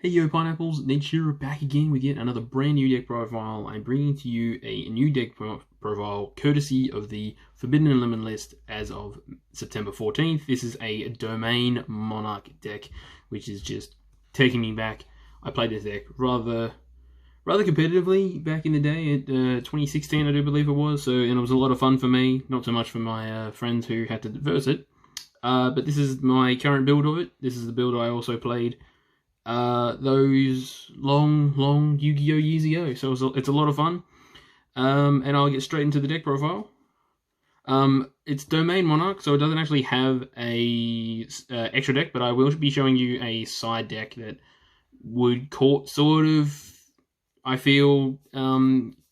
Hey yo pineapples, Ned Shearer back again with yet another brand new deck profile. I'm bringing to you a new deck profile courtesy of the Forbidden and Lemon list as of September 14th. This is a Domain Monarch deck, which is just taking me back. I played this deck rather competitively back in the day at 2016, I do believe it was, and it was a lot of fun for me, not so much for my friends who had to verse it. But this is my current build of it. This is the build I also played those long Yu-Gi-Oh! Years ago. So it's a lot of fun. And I'll get straight into the deck profile. It's Domain Monarch, so it doesn't actually have a extra deck, but I will be showing you a side deck that would sort of, I feel,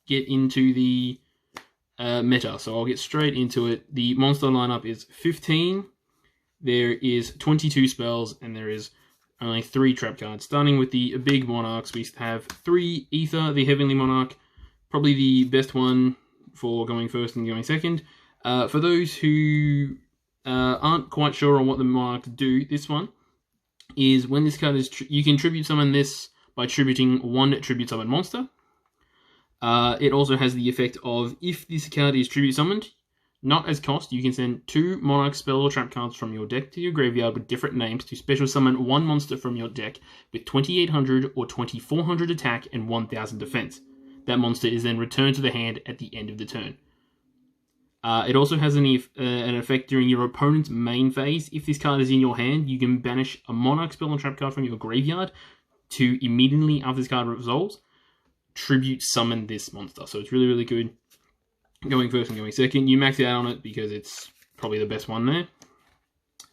get into the meta. So I'll get straight into it. The monster lineup is 15. There is 22 spells, and there is only 3 trap cards. Starting with the big Monarchs, we have 3 Ether, the Heavenly Monarch, probably the best one for going first and going second. For those who aren't quite sure on what the Monarchs do, this one is when this card is... you can tribute summon this by tributing 1 tribute summon monster. It also has the effect of, if this card is tribute summoned, not as cost, you can send 2 Monarch spell or trap cards from your deck to your graveyard with different names to special summon 1 monster from your deck with 2800 or 2400 attack and 1000 defense. That monster is then returned to the hand at the end of the turn. It also has an effect during your opponent's main phase. If this card is in your hand, you can banish a Monarch spell or trap card from your graveyard to immediately, after this card resolves, tribute summon this monster. So it's really good. Going first and going second. You max out on it because it's probably the best one there.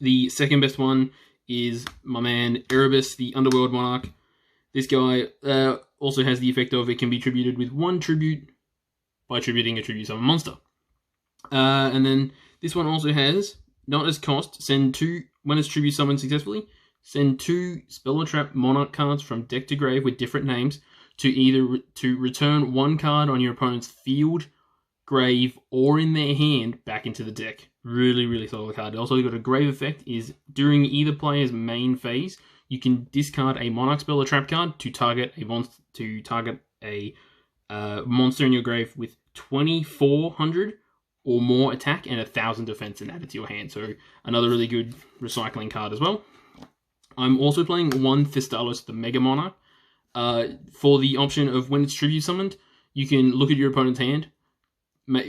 The second best one is my man Erebus, the Underworld Monarch. This guy also has the effect of, it can be tributed with 1 tribute by tributing a tribute summon monster. And then this one also has, not as cost, send 2, when it's tribute summoned successfully, send 2 spell or trap Monarch cards from deck to grave with different names to return 1 card on your opponent's field, grave, or in their hand back into the deck. Really solid card. It also got a grave effect, is during either player's main phase, you can discard a Monarch spell or trap card to target a monster in your grave with 2400 or more attack and 1000 defense and add it to your hand. So another really good recycling card as well. I'm also playing 1 Thestalos, the Mega Monarch. For the option of when it's tribute summoned, you can look at your opponent's hand,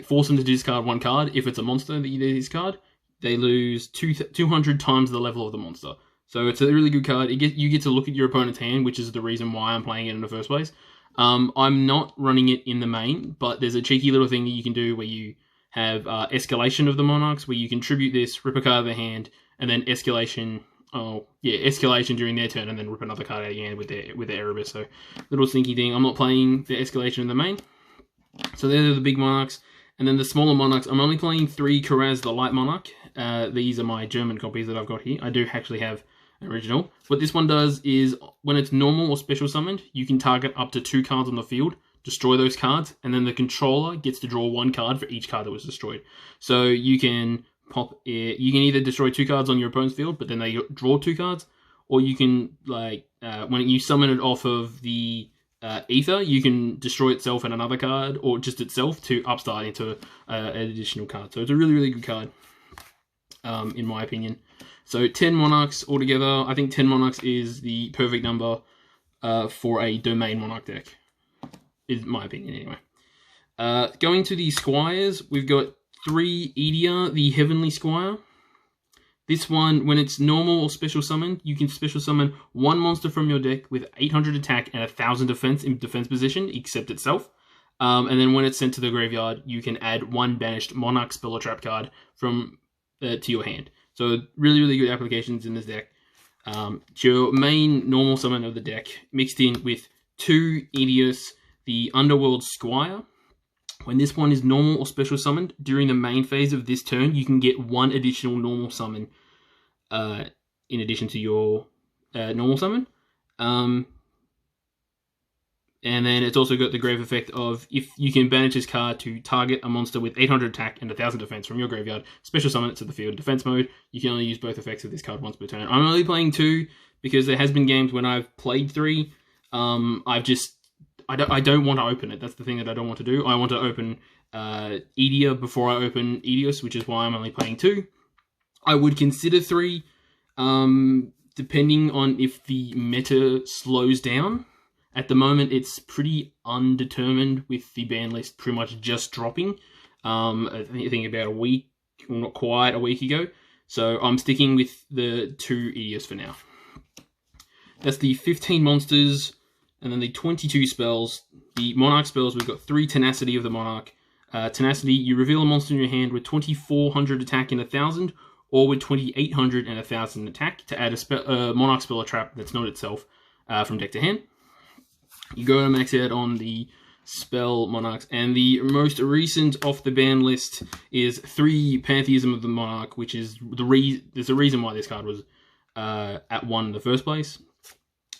force them to discard 1 card. If it's a monster that you discard, they lose 200 times the level of the monster. So it's a really good card. You get to look at your opponent's hand, which is the reason why I'm playing it in the first place. I'm not running it in the main, but there's a cheeky little thing that you can do where you have escalation of the Monarchs, where you can tribute this, rip a card out of their hand, and then escalation during their turn, and then rip another card out of your hand with the Erebus. So little sneaky thing. I'm not playing the escalation in the main. So they're the big Monarchs. And then the smaller Monarchs, I'm only playing 3 Karaz, the Light Monarch. These are my German copies that I've got here. I do actually have an original. What this one does is, when it's normal or special summoned, you can target up to 2 cards on the field, destroy those cards, and then the controller gets to draw 1 card for each card that was destroyed. So you can either destroy 2 cards on your opponent's field, but then they draw 2 cards, or you can, when you summon it off of the Ether, you can destroy itself and another card, or just itself, to upstart into an additional card. So it's a really good card, in my opinion. So 10 Monarchs altogether. I think 10 Monarchs is the perfect number for a Domain Monarch deck, is my opinion anyway. Going to the Squires, we've got 3 Edia, the Heavenly Squire. This one, when it's normal or special summoned, you can special summon 1 monster from your deck with 800 attack and 1000 defense in defense position, except itself. And then when it's sent to the graveyard, you can add 1 banished Monarch spell or trap card from to your hand. So really good applications in this deck. It's your main normal summon of the deck, mixed in with 2 Edius, the Underworld Squire. When this one is normal or special summoned, during the main phase of this turn, you can get 1 additional normal summon in addition to your normal summon. And then it's also got the grave effect of, if you can banish this card to target a monster with 800 attack and 1000 defense from your graveyard, special summon it to the field defense mode. You can only use both effects of this card once per turn. I'm only playing 2 because there has been games when I've played 3. I don't want to open it. That's the thing that I don't want to do. I want to open Edia before I open Edios, which is why I'm only playing 2. I would consider 3, depending on if the meta slows down. At the moment, it's pretty undetermined with the ban list pretty much just dropping. I think about a week, well, not quite a week ago. So I'm sticking with the 2 Edios for now. That's the 15 monsters, and then the 22 spells. The Monarch spells, we've got 3 Tenacity of the Monarch. Tenacity, you reveal a monster in your hand with 2400 attack and 1000, or with 2800 and 1000 attack to add a Monarch spell or trap that's not itself from deck to hand. You go to max out on the spell Monarchs, and the most recent off the ban list is 3 Pantheism of the Monarch, which is there's a reason why this card was at 1 in the first place.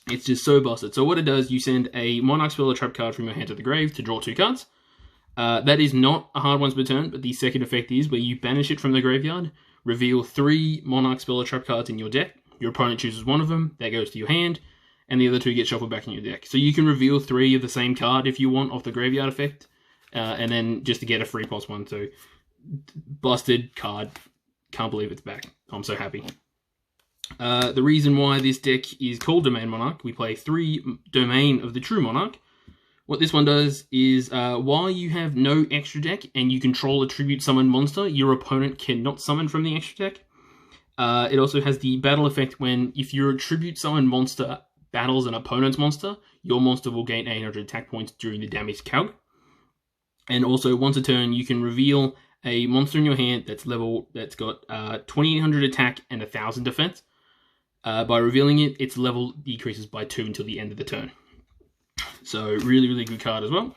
It's just so busted. So what it does, you send a Monarch spell or trap card from your hand to the grave to draw 2 cards. That is not a hard once per turn, but the second effect is where you banish it from the graveyard, reveal 3 Monarch spell or trap cards in your deck. Your opponent chooses one of them, that goes to your hand, and the other 2 get shuffled back in your deck. So you can reveal 3 of the same card if you want off the graveyard effect, and then just to get a free +1. So, busted card. Can't believe it's back. I'm so happy. The reason why this deck is called Domain Monarch, we play 3 Domain of the True Monarch. What this one does is, while you have no extra deck and you control a tribute summon monster, your opponent cannot summon from the extra deck. It also has the battle effect when, if your tribute summon monster battles an opponent's monster, your monster will gain 800 attack points during the damage calc. And also, once a turn, you can reveal a monster in your hand that's got 2800 attack and 1000 defense. By revealing it, its level decreases by 2 until the end of the turn. So, really, really good card as well.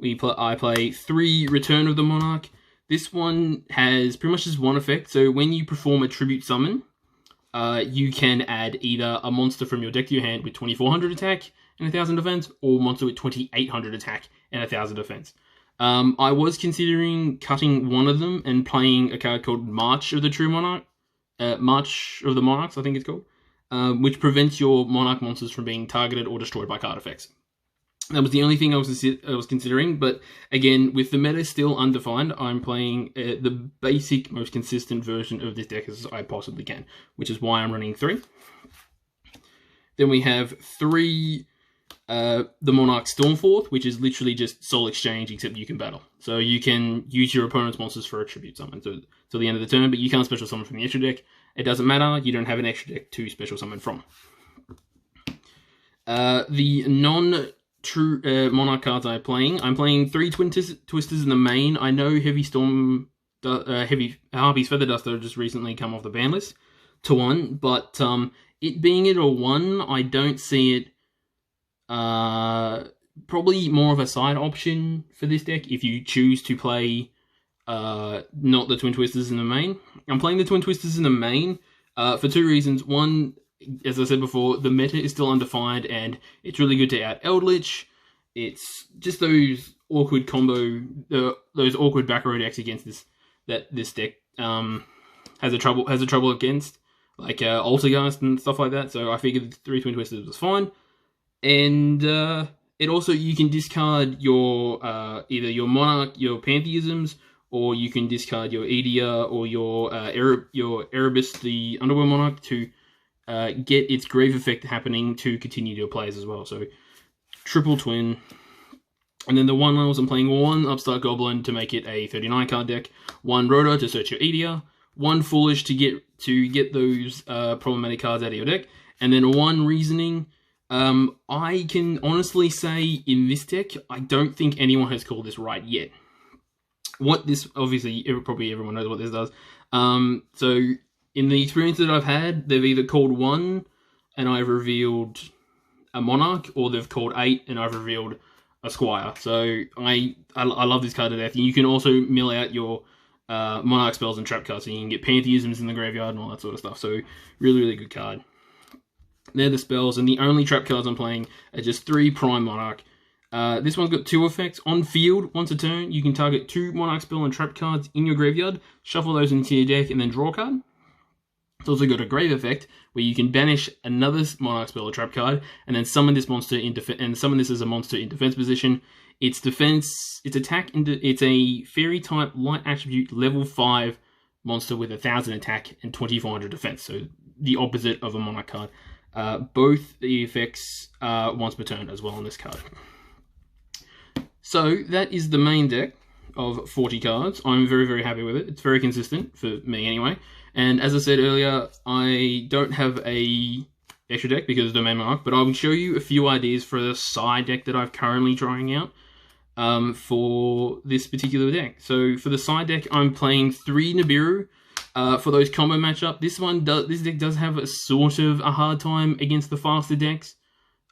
I play 3 Return of the Monarch. This one has pretty much just one effect. So, when you perform a tribute summon, you can add either a monster from your deck to your hand with 2400 attack and 1000 defense, or a monster with 2800 attack and 1000 defense. I was considering cutting one of them and playing a card called March of the True Monarch. March of the Monarchs, I think it's called. Which prevents your Monarch monsters from being targeted or destroyed by card effects. That was the only thing I was considering, but again, with the meta still undefined, I'm playing the basic, most consistent version of this deck as I possibly can, which is why I'm running 3. Then we have 3, the Monarch Stormforth, which is literally just Soul Exchange, except you can battle. So you can use your opponent's monsters for a tribute summon till the end of the turn, but you can't special summon from the extra deck. It doesn't matter, you don't have an extra deck to special summon from. The non-true Monarch cards I'm playing 3 Twin Twisters in the main. I know Heavy Harpy's Feather Duster just recently come off the ban list to 1, but it being at a 1, I don't see it probably more of a side option for this deck if you choose to play not the Twin Twisters in the main. I'm playing the Twin Twisters in the main for 2 reasons. One, as I said before, the meta is still undefined, and it's really good to out Eldritch. It's just those awkward those awkward back row decks against this deck has a trouble against, like Altergeist and stuff like that. So I figured the 3 Twin Twisters was fine, and it also, you can discard your either your Monarch, your Pantheisms, or you can discard your Edia or your Erebus, the Underworld Monarch, to get its grave effect happening to continue your plays as well. So, triple twin. And then the 1 levels, I'm playing 1 Upstart Goblin to make it a 39 card deck, 1 Rhoda to search your Edia, 1 Foolish to get those problematic cards out of your deck, and then 1 Reasoning. I can honestly say in this deck, I don't think anyone has called this right yet. What this, obviously, probably everyone knows what this does. So, in the experience that I've had, they've either called 1 and I've revealed a Monarch, or they've called 8 and I've revealed a Squire. So, I love this card to death. You can also mill out your Monarch spells and trap cards, so you can get Pantheisms in the graveyard and all that sort of stuff. So, really, really good card. They're the spells, and the only trap cards I'm playing are just 3 Prime Monarch. This one's got 2 effects. On field, once a turn, you can target 2 Monarch spell and trap cards in your graveyard, shuffle those into your deck, and then draw a card. It's also got a grave effect where you can banish another Monarch spell or trap card, and then summon this monster in summon this as a monster in defense position. Its defense, its attack, it's a fairy type light attribute level 5 monster with 1,000 attack and 2,400 defense. So the opposite of a Monarch card. Both the effects once per turn as well on this card. So that is the main deck of 40 cards. I'm very, very happy with it. It's very consistent, for me anyway. And as I said earlier, I don't have a extra deck because of Domain Monarch, but I will show you a few ideas for the side deck that I'm currently trying out for this particular deck. So for the side deck, I'm playing 3 Nibiru for those combo matchup. This deck does have a sort of a hard time against the faster decks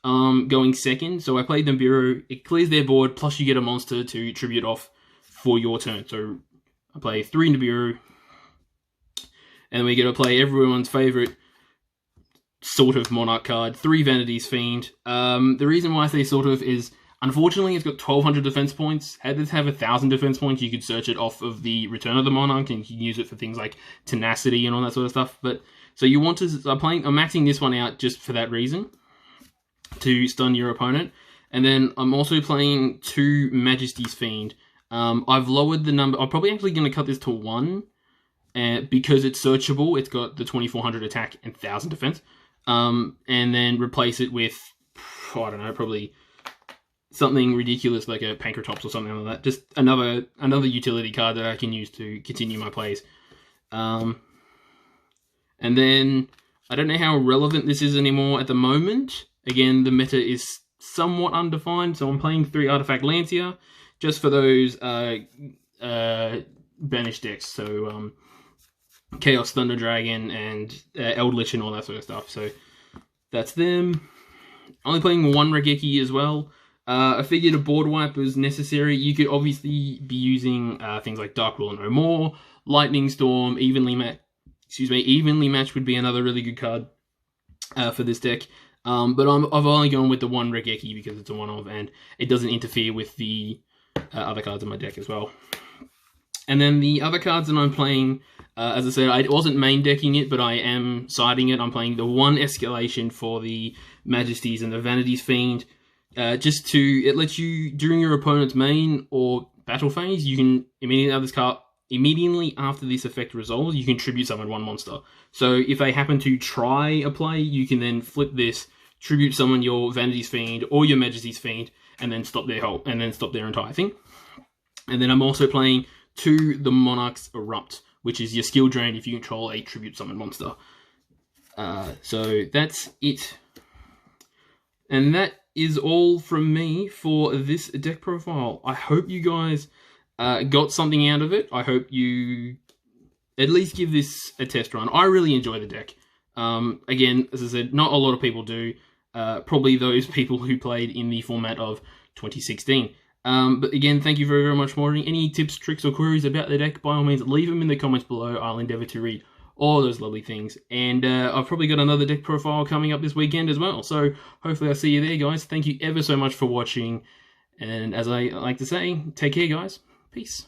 going second. So I played Nibiru. It clears their board, plus you get a monster to tribute off for your turn. So I play 3 Nibiru, and we get to play everyone's favorite sort of Monarch card, 3 Vanities Fiend. The reason why I say sort of is, unfortunately, it's got 1,200 defense points. Had this have 1,000 defense points, you could search it off of the Return of the Monarch, and you can use it for things like Tenacity and all that sort of stuff. But so you want to, I'm maxing this one out just for that reason, to stun your opponent. And then I'm also playing 2 Majesties Fiend. I've lowered the number. I'm probably actually going to cut this to 1. Because it's searchable, it's got the 2,400 attack and 1,000 defense. And then replace it with, I don't know, probably something ridiculous like a Pankratops or something like that. Just another utility card that I can use to continue my plays. And then, I don't know how relevant this is anymore at the moment. Again, the meta is somewhat undefined, so I'm playing 3 Artifact Lancia, just for those banished decks. So, Chaos Thunder Dragon and Eldritch and all that sort of stuff. So that's them. Only playing 1 Regeki as well. I figured a board wipe was necessary. You could obviously be using things like Dark Will and No More, Lightning Storm, Evenly Matched would be another really good card for this deck. But I've only gone with the 1 Regeki because it's a one-off and it doesn't interfere with the other cards in my deck as well. And then the other cards that I'm playing, as I said, I wasn't main decking it, but I am siding it. I'm playing the 1 Escalation for the Majesties and the Vanities Fiend. Just to, it lets you, during your opponent's main or battle phase, you can immediately after this effect resolves, you can tribute summon 1 monster. So if they happen to try a play, you can then flip this, tribute summon your Vanities Fiend or your Majesty's Fiend, and then stop their entire thing. And then I'm also playing 2 the Monarchs Erupt, which is your skill drain if you control a tribute summon monster. So that's it. And that is all from me for this deck profile. I hope you guys got something out of it. I hope you at least give this a test run. I really enjoy the deck. Again, as I said, not a lot of people do. Probably those people who played in the format of 2016. But again, thank you very, very much for watching. Any tips, tricks, or queries about the deck, by all means, leave them in the comments below. I'll endeavour to read all those lovely things. And I've probably got another deck profile coming up this weekend as well. So hopefully I'll see you there, guys. Thank you ever so much for watching. And as I like to say, take care, guys. Peace.